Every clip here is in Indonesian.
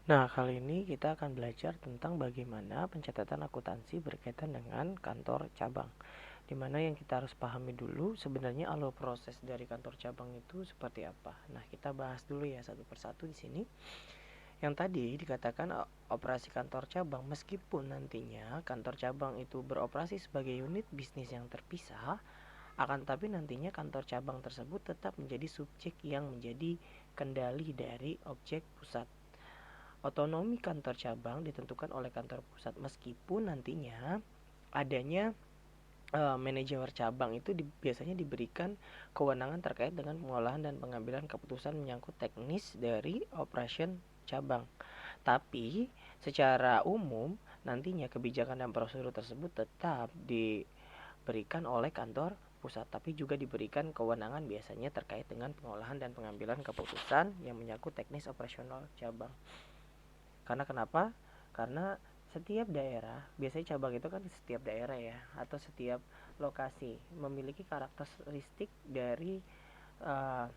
Nah, kali ini kita akan belajar tentang bagaimana pencatatan akuntansi berkaitan dengan kantor cabang. Di mana yang kita harus pahami dulu sebenarnya alur proses dari kantor cabang itu seperti apa. Nah, kita bahas dulu ya satu persatu di sini. Yang tadi dikatakan operasi kantor cabang, meskipun nantinya kantor cabang itu beroperasi sebagai unit bisnis yang terpisah, akan tetapi nantinya kantor cabang tersebut tetap menjadi subjek yang menjadi kendali dari objek pusat. Otonomi kantor cabang ditentukan oleh kantor pusat meskipun nantinya adanya manajemen cabang itu biasanya diberikan kewenangan terkait dengan pengolahan dan pengambilan keputusan menyangkut teknis dari operation cabang. Tapi secara umum nantinya kebijakan dan prosedur tersebut tetap diberikan oleh kantor pusat, tapi juga diberikan kewenangan biasanya terkait dengan pengolahan dan pengambilan keputusan yang menyangkut teknis operasional cabang. Karena kenapa? Karena setiap daerah, biasanya cabang itu kan setiap daerah ya, atau setiap lokasi memiliki karakteristik dari uh,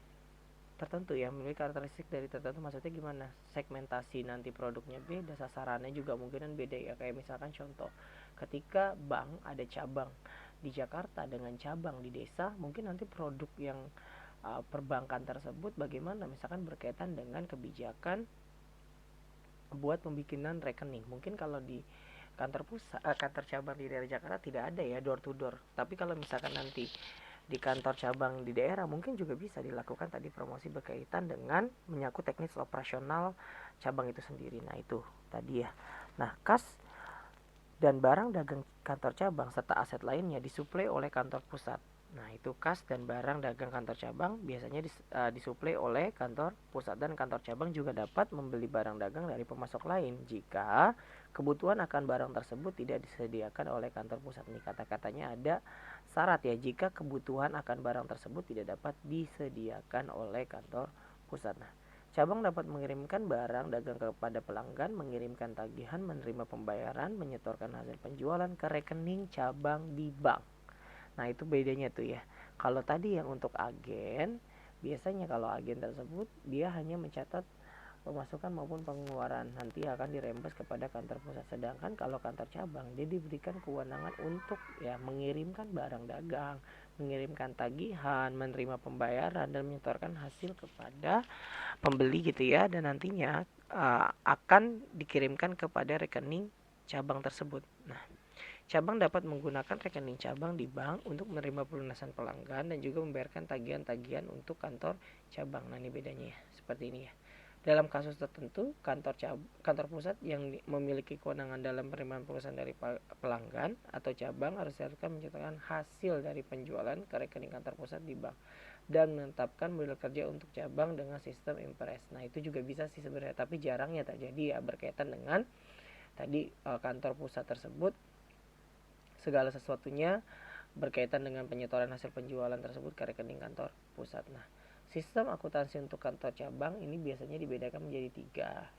tertentu ya, memiliki karakteristik dari tertentu. Maksudnya gimana? Segmentasi nanti produknya beda, sasarannya juga mungkin beda ya. Kayak misalkan contoh, ketika bank ada cabang di Jakarta dengan cabang di desa, mungkin nanti produk yang perbankan tersebut bagaimana, misalkan berkaitan dengan kebijakan buat pembikinan rekening. Mungkin kalau di kantor cabang di daerah Jakarta tidak ada ya door to door. Tapi kalau misalkan nanti di kantor cabang di daerah mungkin juga bisa dilakukan tadi promosi berkaitan dengan menyangkut teknis operasional cabang itu sendiri. Nah, itu tadi ya. Nah, kas dan barang dagang kantor cabang serta aset lainnya disuplai oleh kantor pusat. Nah, itu kas dan barang dagang kantor cabang biasanya disuplai oleh kantor pusat, dan kantor cabang juga dapat membeli barang dagang dari pemasok lain jika kebutuhan akan barang tersebut tidak disediakan oleh kantor pusat. Ini kata-katanya ada syarat ya, jika kebutuhan akan barang tersebut tidak dapat disediakan oleh kantor pusat. Nah, cabang dapat mengirimkan barang dagang kepada pelanggan, mengirimkan tagihan, menerima pembayaran, menyetorkan hasil penjualan ke rekening cabang di bank. Nah, itu bedanya tuh ya. Kalau tadi yang untuk agen, biasanya kalau agen tersebut dia hanya mencatat pemasukan maupun pengeluaran, nanti akan dirembes kepada kantor pusat. Sedangkan kalau kantor cabang dia diberikan kewenangan untuk ya mengirimkan barang dagang, mengirimkan tagihan, menerima pembayaran dan menyetorkan hasil kepada pembeli gitu ya, dan nantinya akan dikirimkan kepada rekening cabang tersebut. Nah, cabang dapat menggunakan rekening cabang di bank untuk menerima pelunasan pelanggan dan juga membayarkan tagihan-tagihan untuk kantor cabang. Nah, ini bedanya ya, seperti ini ya. Dalam kasus tertentu, kantor pusat yang memiliki kewenangan dalam penerimaan pelunasan dari pelanggan atau cabang harus mencatatkan hasil dari penjualan ke rekening kantor pusat di bank dan menetapkan model kerja untuk cabang dengan sistem impress. Nah, itu juga bisa sih sebenarnya, tapi jarangnya terjadi ya berkaitan dengan tadi kantor pusat tersebut segala sesuatunya berkaitan dengan penyetoran hasil penjualan tersebut ke rekening kantor pusat. Nah, sistem akuntansi untuk kantor cabang ini biasanya dibedakan menjadi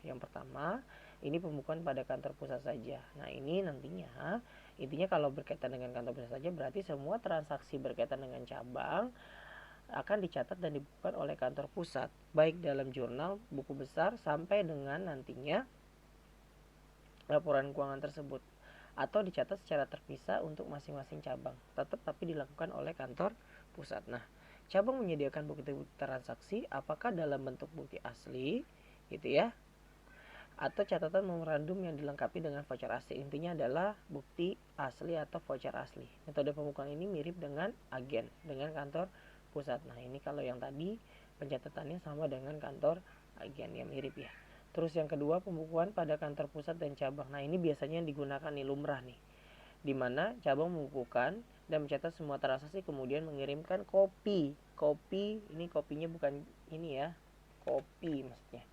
3. Yang pertama, ini pembukuan pada kantor pusat saja. Nah, ini nantinya intinya kalau berkaitan dengan kantor pusat saja berarti semua transaksi berkaitan dengan cabang akan dicatat dan dibukukan oleh kantor pusat, baik dalam jurnal, buku besar, sampai dengan nantinya laporan keuangan tersebut, atau dicatat secara terpisah untuk masing-masing cabang, tetap tapi dilakukan oleh kantor pusat. Nah, cabang menyediakan bukti-bukti transaksi apakah dalam bentuk bukti asli gitu ya, atau catatan memorandum yang dilengkapi dengan voucher asli. Intinya adalah bukti asli atau voucher asli. Metode pembukuan ini mirip dengan agen, dengan kantor pusat. Nah, ini kalau yang tadi pencatatannya sama dengan kantor agen, ya mirip ya. Terus yang kedua, pembukuan pada kantor pusat dan cabang. Nah, ini biasanya digunakan nih, lumrah nih, di mana cabang membukukan dan mencatat semua transaksi, kemudian mengirimkan kopi. Kopi ini kopinya bukan ini ya, kopi maksudnya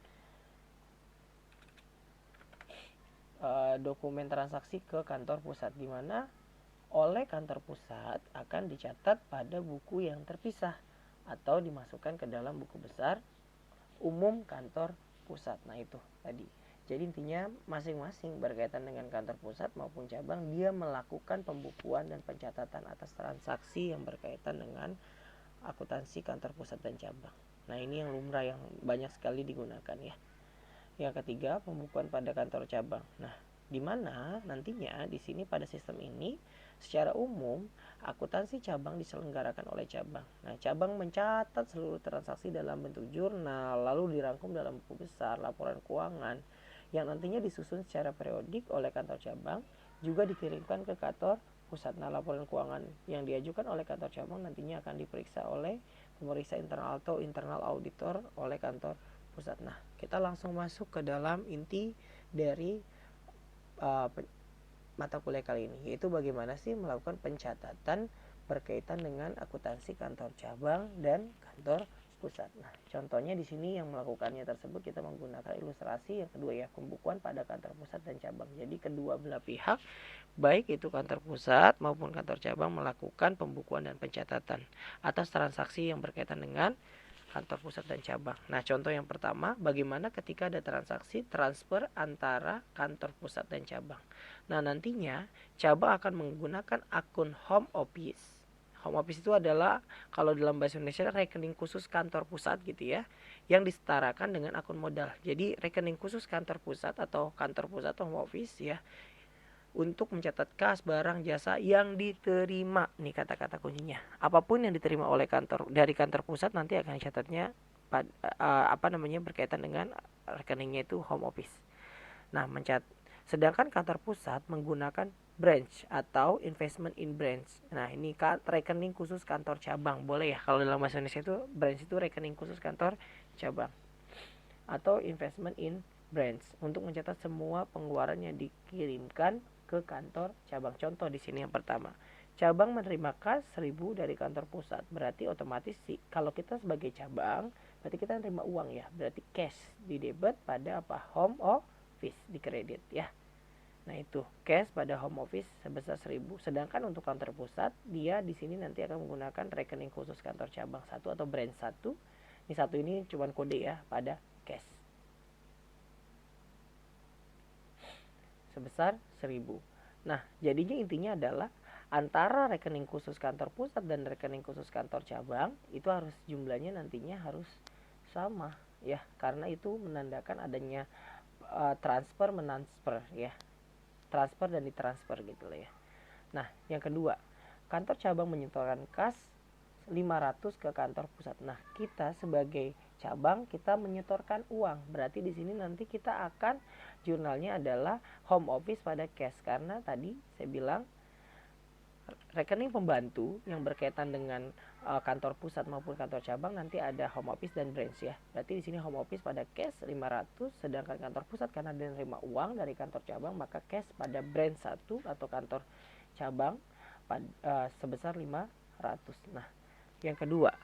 dokumen transaksi ke kantor pusat, di mana oleh kantor pusat akan dicatat pada buku yang terpisah atau dimasukkan ke dalam buku besar umum kantor pusat. Nah, itu tadi. Jadi intinya masing-masing berkaitan dengan kantor pusat maupun cabang dia melakukan pembukuan dan pencatatan atas transaksi yang berkaitan dengan akuntansi kantor pusat dan cabang. Nah, ini yang lumrah yang banyak sekali digunakan ya. Yang ketiga, pembukuan pada kantor cabang. Nah, di mana nantinya di sini pada sistem ini secara umum akuntansi cabang diselenggarakan oleh cabang. Nah, cabang mencatat seluruh transaksi dalam bentuk jurnal, lalu dirangkum dalam buku besar, laporan keuangan yang nantinya disusun secara periodik oleh kantor cabang, juga dikirimkan ke kantor pusat. Nah, laporan keuangan yang diajukan oleh kantor cabang nantinya akan diperiksa oleh pemeriksa internal atau internal auditor oleh kantor pusat. Nah, kita langsung masuk ke dalam inti dari mata kuliah kali ini, yaitu bagaimana sih melakukan pencatatan berkaitan dengan akuntansi kantor cabang dan kantor pusat. Nah, contohnya di sini yang melakukannya tersebut kita menggunakan ilustrasi yang kedua ya, pembukuan pada kantor pusat dan cabang. Jadi kedua belah pihak, baik itu kantor pusat maupun kantor cabang, melakukan pembukuan dan pencatatan atas transaksi yang berkaitan dengan kantor pusat dan cabang. Nah, contoh yang pertama, bagaimana ketika ada transaksi transfer antara kantor pusat dan cabang. Nah, nantinya cabang akan menggunakan akun home office. Home office itu adalah kalau dalam bahasa Indonesia rekening khusus kantor pusat gitu ya, yang disetarakan dengan akun modal. Jadi rekening khusus kantor pusat atau kantor pusat home office ya, untuk mencatat kas, barang, jasa yang diterima. Nih kata-kata kuncinya. Apapun yang diterima oleh kantor dari kantor pusat nanti akan dicatatnya berkaitan dengan rekeningnya itu home office. Nah, sedangkan kantor pusat menggunakan branch atau investment in branch. Nah, ini rekening khusus kantor cabang. Boleh ya, kalau dalam bahasa Indonesia itu branch itu rekening khusus kantor cabang atau investment in branch untuk mencatat semua pengeluaran yang dikirimkan ke kantor cabang. Contoh di sini yang pertama, cabang menerima kas 1000 dari kantor pusat. Berarti otomatis sih kalau kita sebagai cabang berarti kita menerima uang ya. Berarti cash di debit pada home office, di kredit ya. Nah, itu cash pada home office sebesar 1000. Sedangkan untuk kantor pusat dia di sini nanti akan menggunakan rekening khusus kantor cabang 1 atau branch 1. Ini 1 ini cuma kode ya pada cash. Sebesar 1000. Nah, jadinya intinya adalah antara rekening khusus kantor pusat dan rekening khusus kantor cabang itu harus jumlahnya nantinya harus sama ya, karena itu menandakan adanya transfer mentransfer ya. Transfer dan ditransfer gitu lah ya. Nah, yang kedua, kantor cabang menyetorkan kas 500 ke kantor pusat. Nah, kita sebagai cabang kita menyetorkan uang. Berarti di sini nanti kita akan jurnalnya adalah home office pada cash, karena tadi saya bilang rekening pembantu yang berkaitan dengan kantor pusat maupun kantor cabang nanti ada home office dan branch ya. Berarti di sini home office pada cash 500, sedangkan kantor pusat karena dia menerima uang dari kantor cabang maka cash pada branch 1 atau kantor cabang sebesar 500. Nah, yang kedua,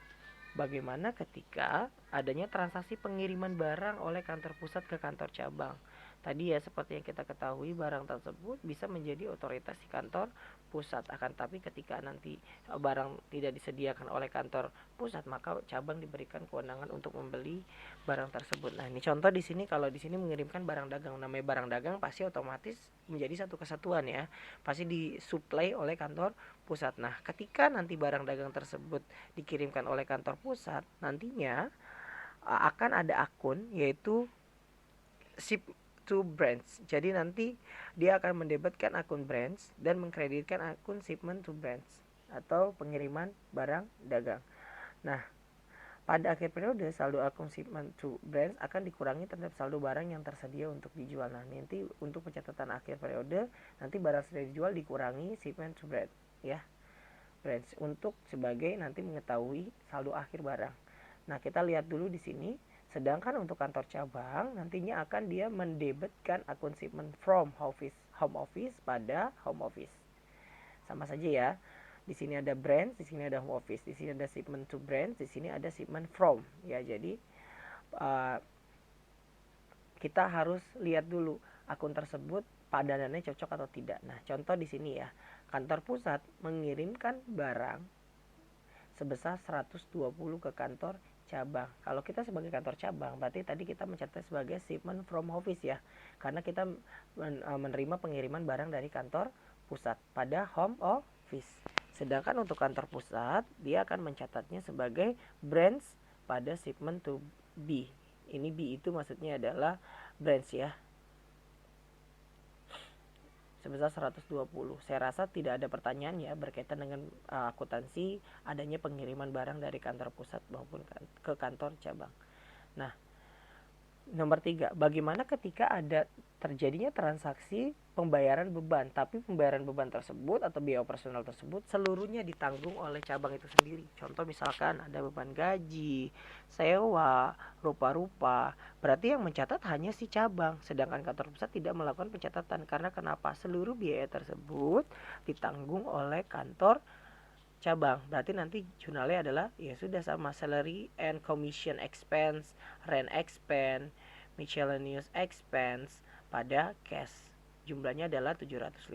bagaimana ketika adanya transaksi pengiriman barang oleh kantor pusat ke kantor cabang. Tadi ya seperti yang kita ketahui barang tersebut bisa menjadi otoritas di kantor pusat. Akan tapi ketika nanti barang tidak disediakan oleh kantor pusat maka cabang diberikan kewenangan untuk membeli barang tersebut. Nah, ini contoh di sini, kalau di sini mengirimkan barang dagang, namanya barang dagang pasti otomatis menjadi satu kesatuan ya. Pasti disuplai oleh kantor pusat. Nah, ketika nanti barang dagang tersebut dikirimkan oleh kantor pusat, nantinya akan ada akun yaitu ship to branch. Jadi nanti dia akan mendebitkan akun branch dan mengkreditkan akun shipment to branch atau pengiriman barang dagang. Nah, pada akhir periode saldo akun shipment to branch akan dikurangi terhadap saldo barang yang tersedia untuk dijual. Nah, nanti untuk pencatatan akhir periode nanti barang sudah dijual dikurangi shipment to branch ya. Branch untuk sebagai nanti mengetahui saldo akhir barang. Nah, kita lihat dulu di sini. Sedangkan untuk kantor cabang nantinya akan dia mendebitkan akun shipment from home office pada home office. Sama saja ya. Di sini ada branch, di sini ada home office, di sini ada shipment to branch, di sini ada shipment from. Ya, jadi kita harus lihat dulu akun tersebut padanannya cocok atau tidak. Nah, contoh di sini ya. Kantor pusat mengirimkan barang sebesar 120 ke kantor cabang. Kalau kita sebagai kantor cabang, berarti tadi kita mencatat sebagai shipment from office ya. Karena kita menerima pengiriman barang dari kantor pusat pada home office. Sedangkan untuk kantor pusat, dia akan mencatatnya sebagai branch pada shipment to B. Ini B itu maksudnya adalah branch ya, sebesar 120. Saya rasa tidak ada pertanyaan ya berkaitan dengan akuntansi adanya pengiriman barang dari kantor pusat maupun ke kantor cabang. Nah, nomor 3, bagaimana ketika ada terjadinya transaksi pembayaran beban, tapi pembayaran beban tersebut atau biaya operasional tersebut seluruhnya ditanggung oleh cabang itu sendiri. Contoh misalkan ada beban gaji, sewa, rupa-rupa, berarti yang mencatat hanya si cabang, sedangkan kantor pusat tidak melakukan pencatatan. Karena kenapa? Seluruh biaya tersebut ditanggung oleh kantor cabang. Berarti nanti jurnalnya adalah ya sudah sama, salary and commission expense, rent expense, miscellaneous expense pada cash. Jumlahnya adalah 750.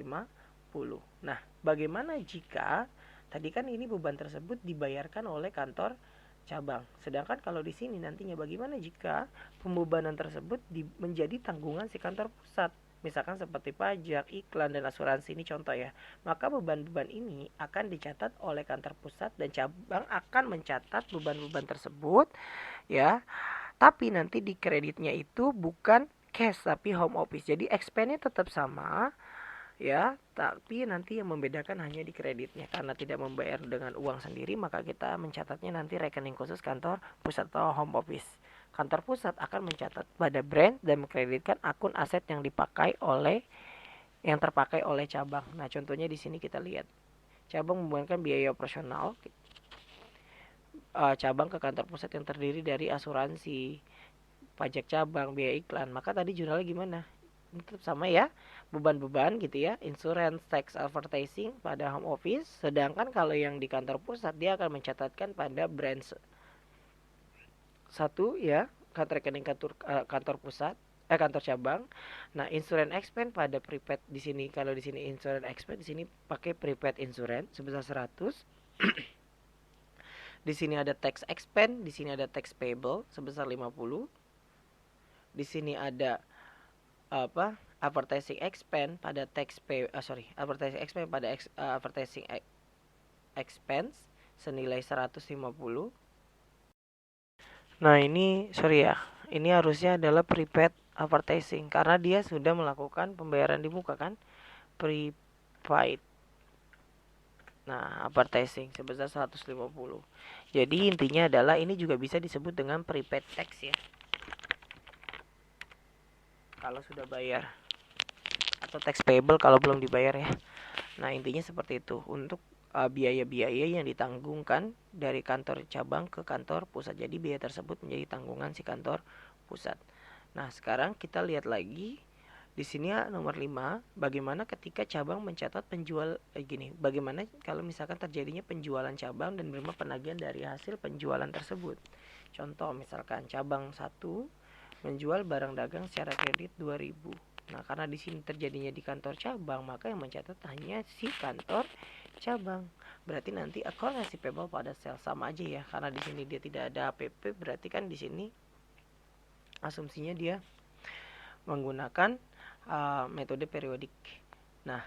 Nah, bagaimana jika tadi kan ini beban tersebut dibayarkan oleh kantor cabang. Sedangkan kalau di sini nantinya bagaimana jika pembebanan tersebut menjadi tanggungan si kantor pusat? Misalkan seperti pajak, iklan, dan asuransi, ini contoh ya. Maka beban-beban ini akan dicatat oleh kantor pusat dan cabang akan mencatat beban-beban tersebut ya. Tapi nanti di kreditnya itu bukan cash tapi home office. Jadi expense-nya tetap sama ya, tapi nanti yang membedakan hanya di kreditnya. Karena tidak membayar dengan uang sendiri, maka kita mencatatnya nanti rekening khusus kantor pusat atau home office. Kantor pusat akan mencatat pada brand dan mengkreditkan akun aset yang terpakai oleh cabang. Nah, contohnya di sini kita lihat. Cabang membebankan biaya operasional cabang ke kantor pusat yang terdiri dari asuransi, pajak cabang, biaya iklan. Maka tadi jurnalnya gimana? Tetap sama ya, beban-beban gitu ya, insurance, tax, advertising pada home office. Sedangkan kalau yang di kantor pusat dia akan mencatatkan pada branch 1 ya, rekening kantor pusat, kantor cabang. Nah, insurance expense pada prepaid di sini, kalau di sini insurance expense, di sini pakai prepaid insurance sebesar 100. Di sini ada tax expense, di sini ada tax payable sebesar 50. Di sini ada advertising expense pada advertising expense pada advertising expense senilai 150. Nah, ini ini harusnya adalah prepaid advertising karena dia sudah melakukan pembayaran di muka kan, prepaid. Nah, advertising sebesar 150. Jadi intinya adalah ini juga bisa disebut dengan prepaid tax ya, kalau sudah bayar, atau tax payable kalau belum dibayar ya. Nah, intinya seperti itu untuk biaya-biaya yang ditanggungkan dari kantor cabang ke kantor pusat. Jadi biaya tersebut menjadi tanggungan si kantor pusat. Nah, sekarang kita lihat lagi di sini ya, nomor 5, bagaimana ketika cabang mencatat bagaimana kalau misalkan terjadinya penjualan cabang dan menerima penagihan dari hasil penjualan tersebut. Contoh misalkan cabang 1 menjual barang dagang secara kredit 2000. Nah, karena di sini terjadinya di kantor cabang, maka yang mencatat hanya si kantor cabang. Berarti nanti account receivable pada sales sama aja ya, karena di sini dia tidak ada APP, berarti kan di sini asumsinya dia menggunakan metode periodik. Nah,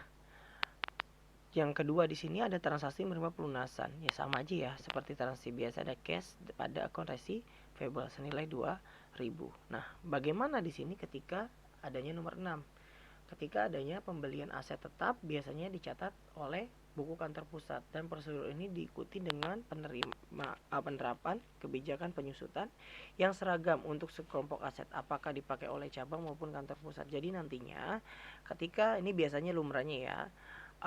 yang kedua di sini ada transaksi menerima pelunasan. Ya sama aja ya, seperti transaksi biasa ada cash pada account receivable senilai 2000. Nah, bagaimana di sini ketika adanya nomor 6? Ketika adanya pembelian aset tetap biasanya dicatat oleh buku kantor pusat, dan prosedur ini diikuti dengan penerapan kebijakan penyusutan yang seragam untuk sekelompok aset, apakah dipakai oleh cabang maupun kantor pusat. Jadi nantinya ketika ini biasanya lumrahnya ya,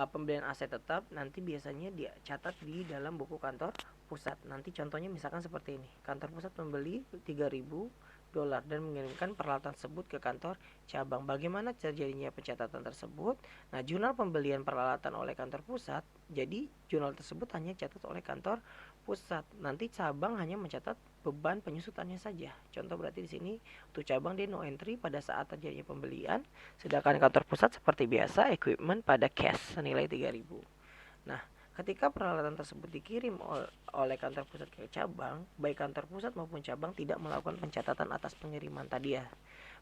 pembelian aset tetap nanti biasanya dicatat di dalam buku kantor pusat. Nanti contohnya misalkan seperti ini, kantor pusat membeli 3000 dolar dan mengirimkan peralatan tersebut ke kantor cabang. Bagaimana terjadinya pencatatan tersebut? Nah, jurnal pembelian peralatan oleh kantor pusat, jadi jurnal tersebut hanya dicatat oleh kantor pusat. Nanti cabang hanya mencatat beban penyusutannya saja. Contoh berarti di sini untuk cabang dia no entry pada saat terjadinya pembelian, sedangkan kantor pusat seperti biasa equipment pada cash senilai 3000. Nah, ketika peralatan tersebut dikirim oleh kantor pusat ke cabang, baik kantor pusat maupun cabang tidak melakukan pencatatan atas pengiriman tadi ya.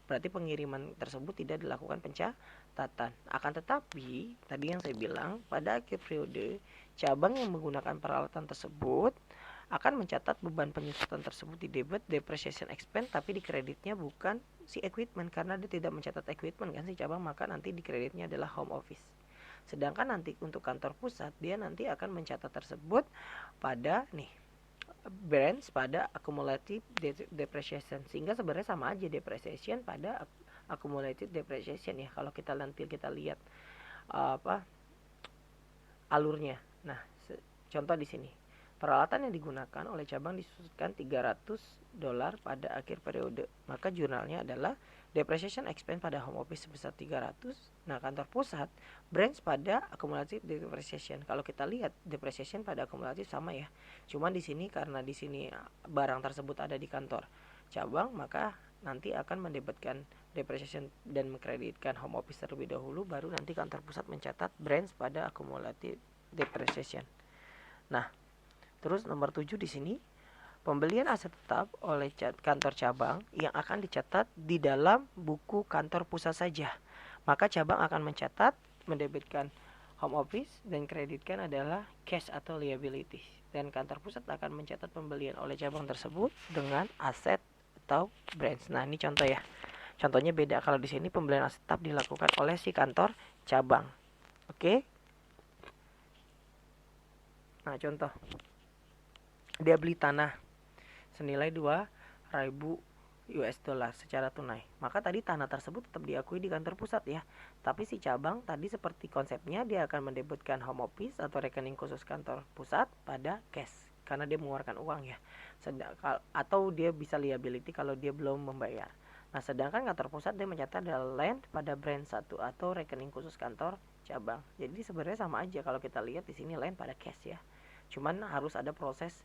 Berarti pengiriman tersebut tidak dilakukan pencatatan. Akan tetapi, tadi yang saya bilang, pada akhir periode, cabang yang menggunakan peralatan tersebut akan mencatat beban penyusutan tersebut di debit depreciation expense, tapi di kreditnya bukan si equipment karena dia tidak mencatat equipment kan si cabang, maka nanti di kreditnya adalah home office. Sedangkan nanti untuk kantor pusat dia nanti akan mencatat tersebut pada nih branch pada accumulative depreciation, sehingga sebenarnya sama aja depreciation pada accumulated depreciation ya kalau kita nanti lihat alurnya. Nah, contoh di sini. Peralatan yang digunakan oleh cabang disusutkan $300 pada akhir periode. Maka jurnalnya adalah depreciation expense pada home office sebesar 300. Nah, kantor pusat branch pada akumulatif depreciation. Kalau kita lihat depreciation pada akumulatif sama ya. Cuman di sini karena di sini barang tersebut ada di kantor cabang, maka nanti akan mendebitkan depreciation dan mengkreditkan home office terlebih dahulu, baru nanti kantor pusat mencatat branch pada akumulatif depreciation. Nah, terus nomor 7 di sini, pembelian aset tetap oleh kantor cabang yang akan dicatat di dalam buku kantor pusat saja. Maka cabang akan mencatat, mendebitkan home office dan kreditkan adalah cash atau liabilities. Dan kantor pusat akan mencatat pembelian oleh cabang tersebut dengan aset atau branch. Nah, ini contoh ya. Contohnya beda, kalau di sini pembelian aset tetap dilakukan oleh si kantor cabang. Oke. Nah, contoh. Dia beli tanah senilai 2.000 US dollar secara tunai. Maka tadi tanah tersebut tetap diakui di kantor pusat ya. Tapi si cabang tadi seperti konsepnya dia akan mendebitkan home office atau rekening khusus kantor pusat pada cash karena dia mengeluarkan uang ya. Atau dia bisa liability kalau dia belum membayar. Nah, sedangkan kantor pusat dia mencatat adalah land pada branch 1 atau rekening khusus kantor cabang. Jadi sebenarnya sama aja kalau kita lihat di sini land pada cash ya. Cuman harus ada proses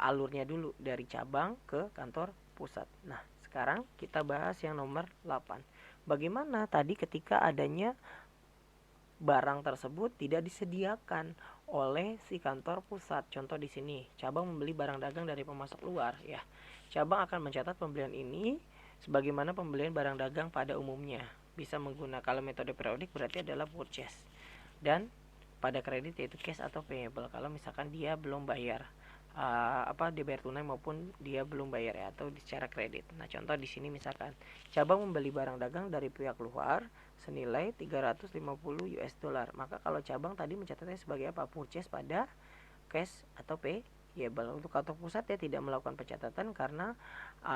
alurnya dulu dari cabang ke kantor pusat. Nah, sekarang kita bahas yang nomor 8. Bagaimana tadi ketika adanya barang tersebut tidak disediakan oleh si kantor pusat. Contoh di sini, cabang membeli barang dagang dari pemasok luar ya. Cabang akan mencatat pembelian ini sebagaimana pembelian barang dagang pada umumnya. Bisa menggunakan, kalau metode periodik berarti adalah purchase. Dan pada kredit yaitu cash atau payable kalau misalkan dia belum bayar. Dia bayar tunai maupun dia belum bayar ya, atau secara kredit. Nah, contoh di sini misalkan cabang membeli barang dagang dari pihak luar senilai 350 US dollar. Maka kalau cabang tadi mencatatnya sebagai apa? Purchase pada cash atau payable. Untuk kantor pusat ya tidak melakukan pencatatan karena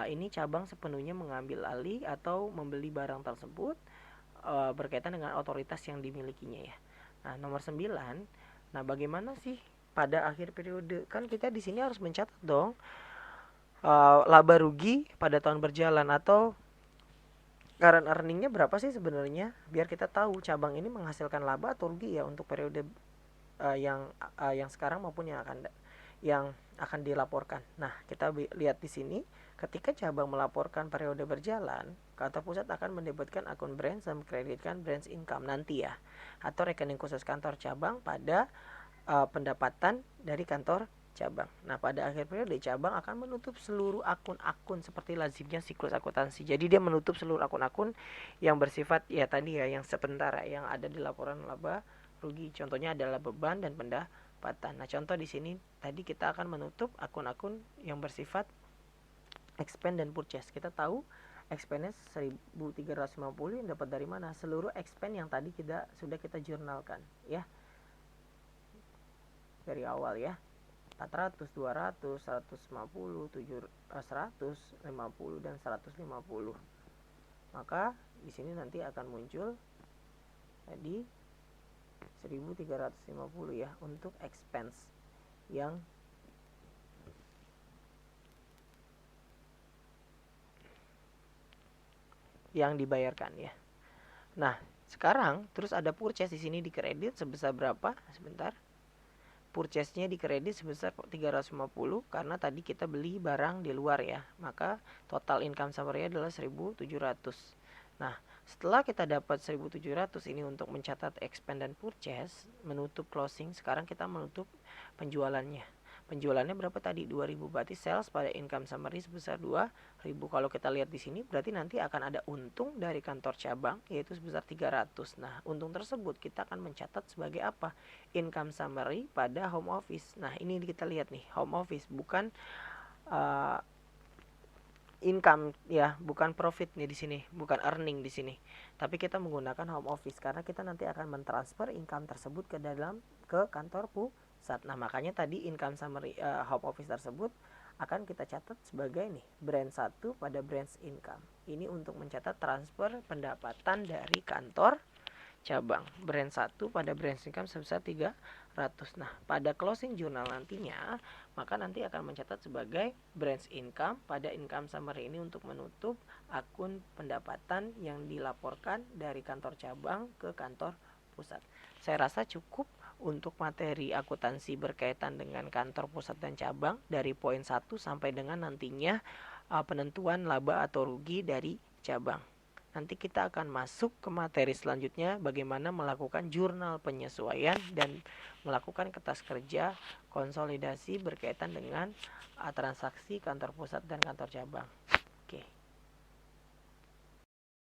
ini cabang sepenuhnya mengambil alih atau membeli barang tersebut berkaitan dengan otoritas yang dimilikinya ya. Nah, nomor 9. Nah, bagaimana sih pada akhir periode? Kan kita di sini harus mencatat dong laba rugi pada tahun berjalan atau current earningnya berapa sih sebenarnya, biar kita tahu cabang ini menghasilkan laba atau rugi ya untuk periode yang sekarang maupun yang akan dilaporkan. Nah, kita lihat di sini ketika cabang melaporkan periode berjalan, kantor pusat akan mendebitkan akun branch dan mengkreditkan branch income nanti ya, atau rekening khusus kantor cabang pada pendapatan dari kantor cabang. Nah, pada akhir periode cabang akan menutup seluruh akun-akun seperti lazimnya siklus akuntansi. Jadi dia menutup seluruh akun-akun yang bersifat ya tadi ya yang sementara yang ada di laporan laba rugi. Contohnya adalah beban dan pendapatan. Nah, contoh di sini tadi kita akan menutup akun-akun yang bersifat expense dan purchase. Kita tahu expense 1.350 yang dapat dari mana? Seluruh expense yang tadi sudah kita jurnalkan ya. Dari awal ya. 400, 200, 150, 150 dan 150. Maka di sini nanti akan muncul tadi 1.350 ya untuk expense yang dibayarkan ya. Nah, sekarang terus ada purchase di sini di kredit sebesar berapa? Sebentar. Purchase-nya di kredit sebesar 350 karena tadi kita beli barang di luar ya. Maka total income summary adalah 1.700. Nah, setelah kita dapat 1.700 ini untuk mencatat expense dan purchase, menutup closing, sekarang kita menutup penjualannya. Penjualannya berapa tadi? 2000, berarti sales pada income summary sebesar 2000. Kalau kita lihat di sini berarti nanti akan ada untung dari kantor cabang yaitu sebesar 300. Nah, untung tersebut kita akan mencatat sebagai apa? Income summary pada home office. Nah, ini kita lihat nih, home office bukan income ya, bukan profit nih di sini, bukan earning di sini. Tapi kita menggunakan home office karena kita nanti akan mentransfer income tersebut ke kantor pusat. Nah, makanya tadi income summary home office tersebut akan kita catat sebagai nih branch 1 pada branch income. Ini untuk mencatat transfer pendapatan dari kantor cabang. Branch 1 pada branch income sebesar 300. Nah, pada closing journal nantinya, maka nanti akan mencatat sebagai branch income pada income summary ini untuk menutup akun pendapatan yang dilaporkan dari kantor cabang ke kantor pusat. Saya rasa cukup untuk materi akuntansi berkaitan dengan kantor pusat dan cabang dari poin 1 sampai dengan nantinya penentuan laba atau rugi dari cabang. Nanti kita akan masuk ke materi selanjutnya, bagaimana melakukan jurnal penyesuaian dan melakukan kertas kerja konsolidasi berkaitan dengan transaksi kantor pusat dan kantor cabang.